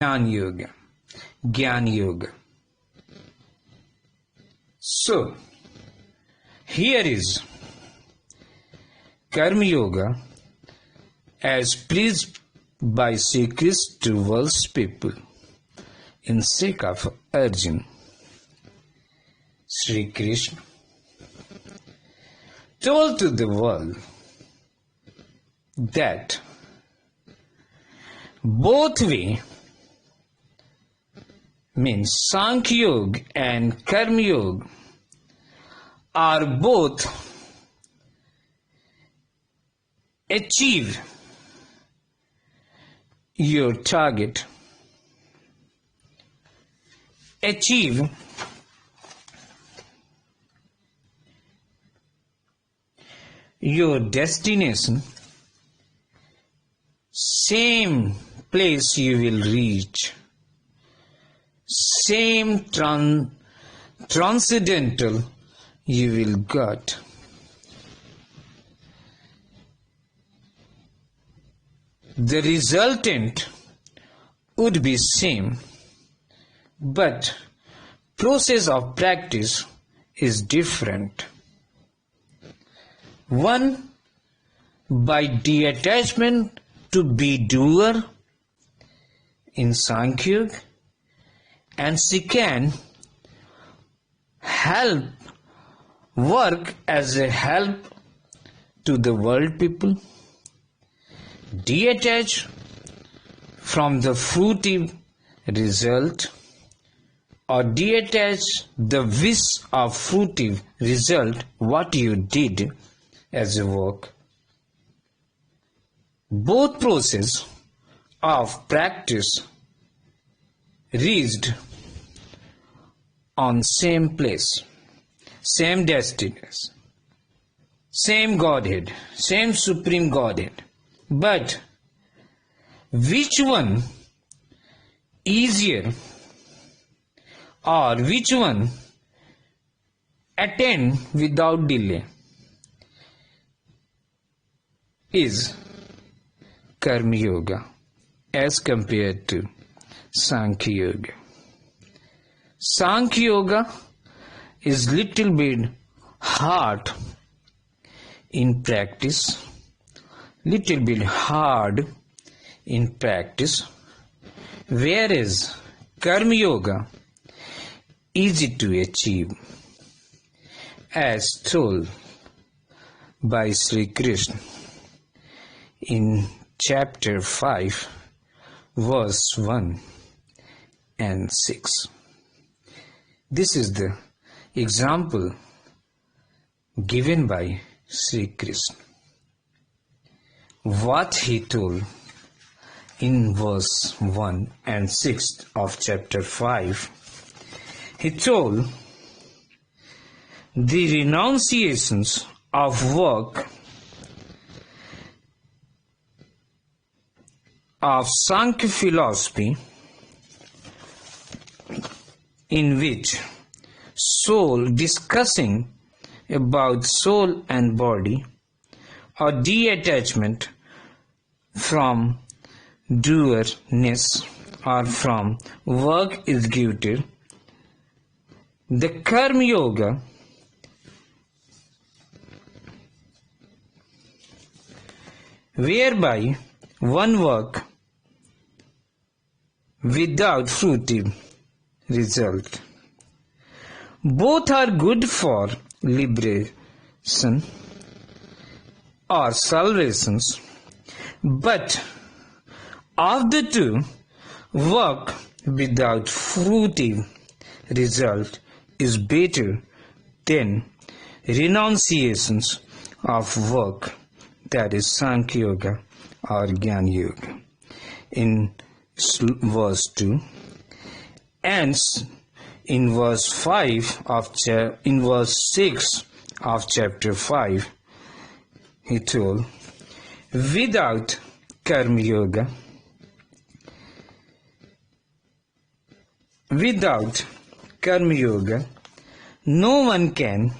gyanyoga. Gyanyoga. So, here is Karmyoga as preached by Sri Krishna to world's people in sake of Arjuna. Sri Krishna told to the world that both way means Sankhya Yoga and Karmyoga are both achieve your target, achieve your destination, same place you will reach, same transcendental you will get. The resultant would be same, but process of practice is different. One by detachment to be doer in Sankhya Yoga, and second help work as a help to the world people, detach from the fruitive result or detach the wish of fruitive result what you did as a work. Both process of practice reached on same place, same destination, same Godhead, same Supreme Godhead. But which one easier or which one attain without delay is Karmyoga as compared to Sankhya Yoga. Sankhya Yoga is little bit hard in practice, little bit hard in practice, whereas Karmyoga easy to achieve, as told by Sri Krishna in chapter 5, verse 1 and 6. This is the example given by Sri Krishna. What he told in verse 1 and 6 of chapter 5, he told the renunciations of work of Sankhya philosophy, in which soul discussing about soul and body or detachment from doerness or from work executed, the Karmyoga whereby one work without fruitive result. Both are good for liberation or salvations, but of the two, work without fruitive result is better than renunciations of work, that is Sankhya Yoga or Gyanyoga. In verse 2 and in verse 5 of in verse 6 of chapter 5, he told, without Karmyoga, no one can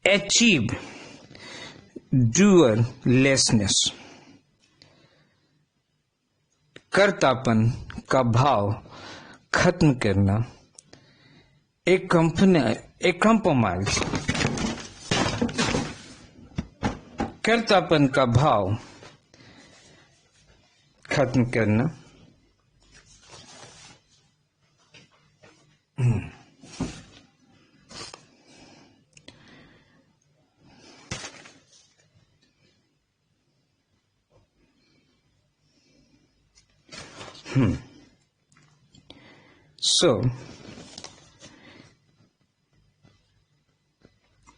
achieve doerlessness, कर्तापन का भाव खत्म करना, एक compromise, कर्तापन का भाव खत्म करना, So,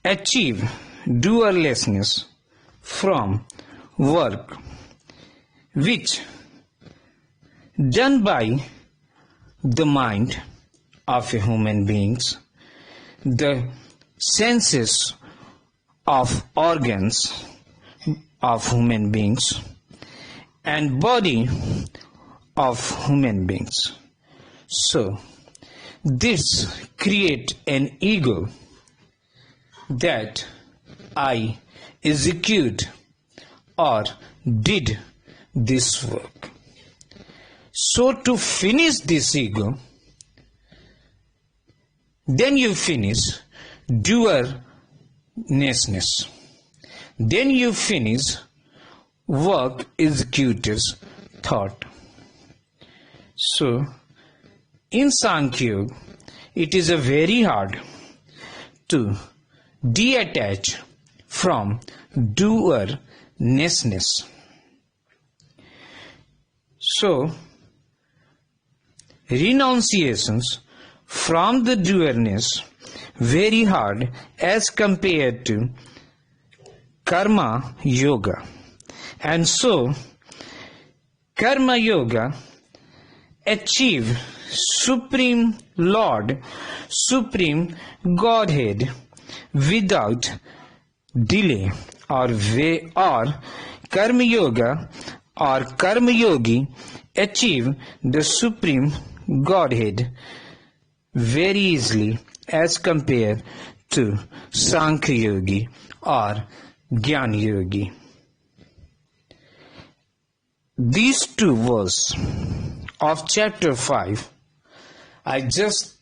achieve doerlessness from work which done by the mind of human beings, the senses of organs of human beings, and body of human beings. So, this create an ego that I execute or did this work. So to finish this ego, then you finish doerlessness. Then you finish work executor's thought. So, in Sankhya Yoga, it is a very hard to detach from doerlessness. So, renunciations from the doerness very hard as compared to karma yoga. And so, karma yoga achieve Supreme Lord, Supreme Godhead without delay, or Karmyoga or Karmayogi achieve the Supreme Godhead very easily as compared to Sankhya Yogi or Gyanyoga. These two verses of chapter 5 I just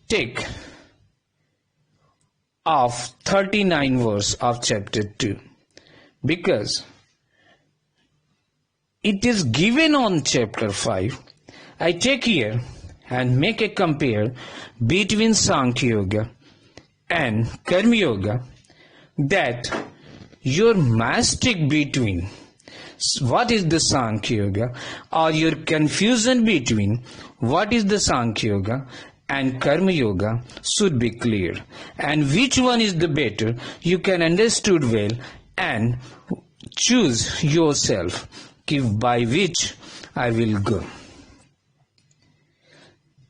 take of 39 verse of chapter 2 because it is given on chapter 5. I take here and make a compare between Sankhya Yoga and Karmyoga, that your mistake between what is the Sankhya Yoga, or your confusion between what is the Sankhya Yoga and Karma Yoga should be clear, and which one is the better you can understood well and choose yourself by which I will go.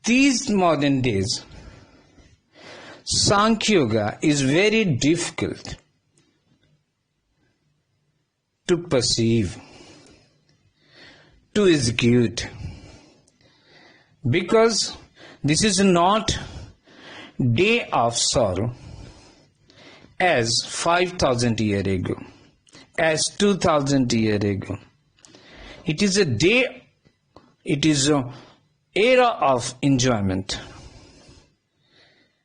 These modern days Sankhya Yoga is very difficult to perceive, to execute, because this is not day of sorrow as 5,000 years ago, as 2,000 years ago. It is a day, it is an era of enjoyment.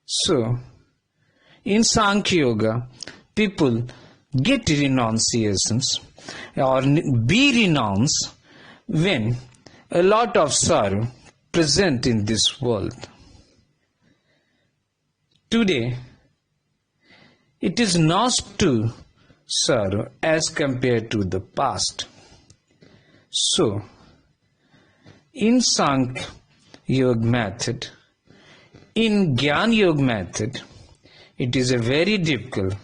So, in Sankhya Yoga, people get renunciations or be renounced when a lot of sorrow present in this world. Today, it is not too sorrow as compared to the past. So, in Sankhya Yoga method, in Gyan Yoga method, it is a very difficult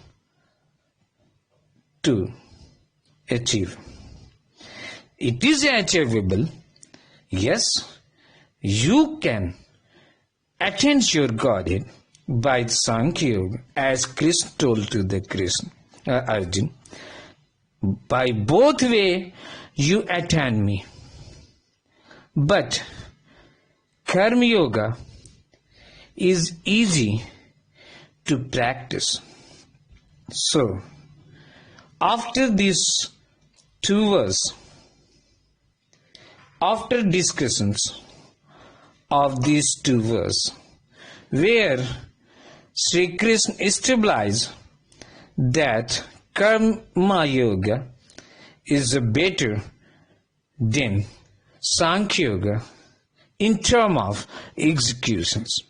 to achieve. It is achievable, yes, you can attain your Godhead by Sankhya Yoga, as Krishna told to the Arjuna. By both way you attain me. But Karma Yoga is easy to practice. So, after these two verses, After discussions of these two verses, where Sri Krishna established that Karmayoga is better than Sankhya in terms of executions,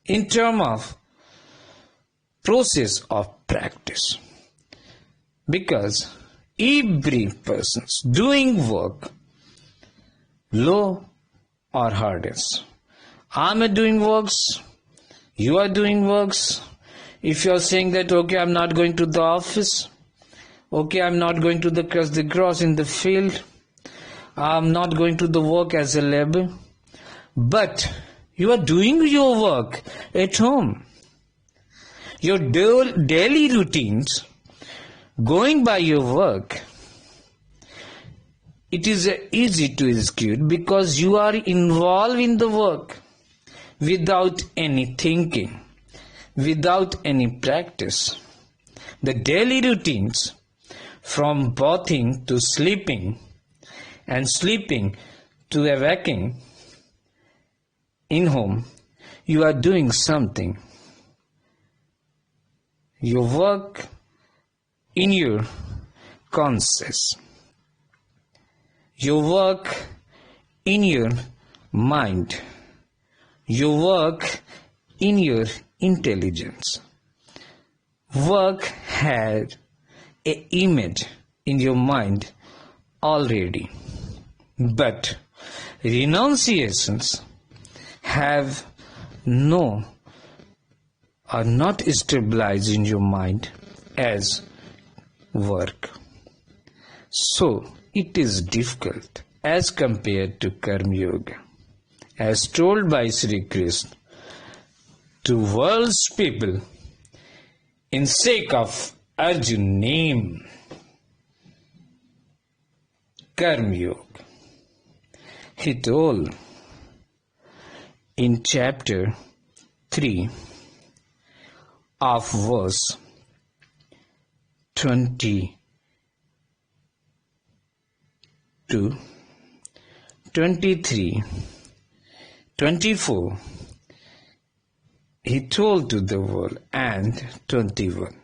in terms of process of practice. Because every person doing work, low or hardest. I'm doing works, you are doing works. If you are saying that, okay, I'm not going to the office, okay, I'm not going to cut the grass in the field, I'm not going to the work as a labor, but you are doing your work at home. Your daily routines, going by your work, it is easy to execute because you are involved in the work without any thinking, without any practice. The daily routines, from bathing to sleeping, and sleeping to awakening in home, you are doing something. You work in your conscious. You work in your mind. You work in your intelligence. Work had an image in your mind already. But renunciations have no are not stabilized in your mind as work. So it is difficult as compared to Karmyoga, as told by Sri Krishna to world's people in sake of Arjun name. Karmyoga. He told in chapter 3 of verse 22, 23, 24, he told to the world, and 21.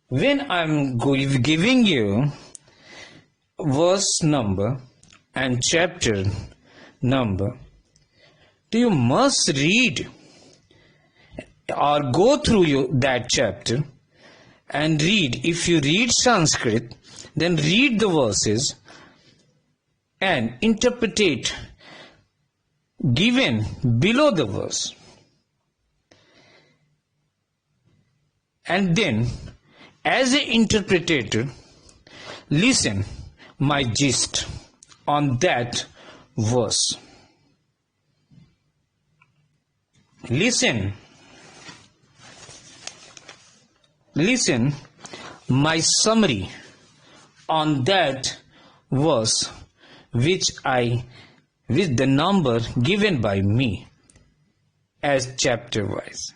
When I'm giving you verse number and chapter number, you must read or go through that chapter and read. If you read Sanskrit, then read the verses and interpret given below the verse. And then, as an interpreter, listen my gist on that verse. Listen my summary on that verse with the number given by me as chapter wise.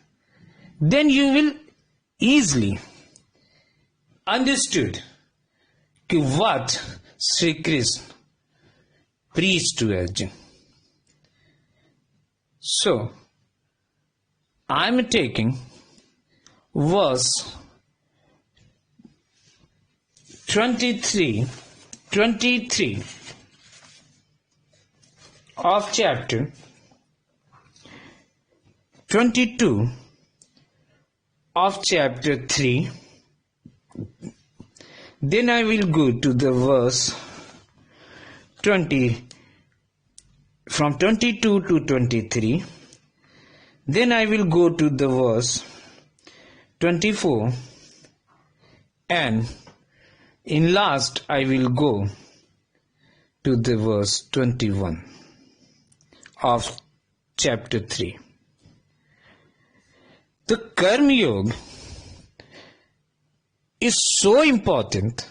Then you will easily understood what Sri Krishna preached to Arjuna. So I am taking verse 23 of chapter 22 of chapter 3. Then I will go to the verse 20, from 22 to 23. Then I will go to the verse 24, and in last I will go to the verse 21 of chapter 3. The Karmyoga is so important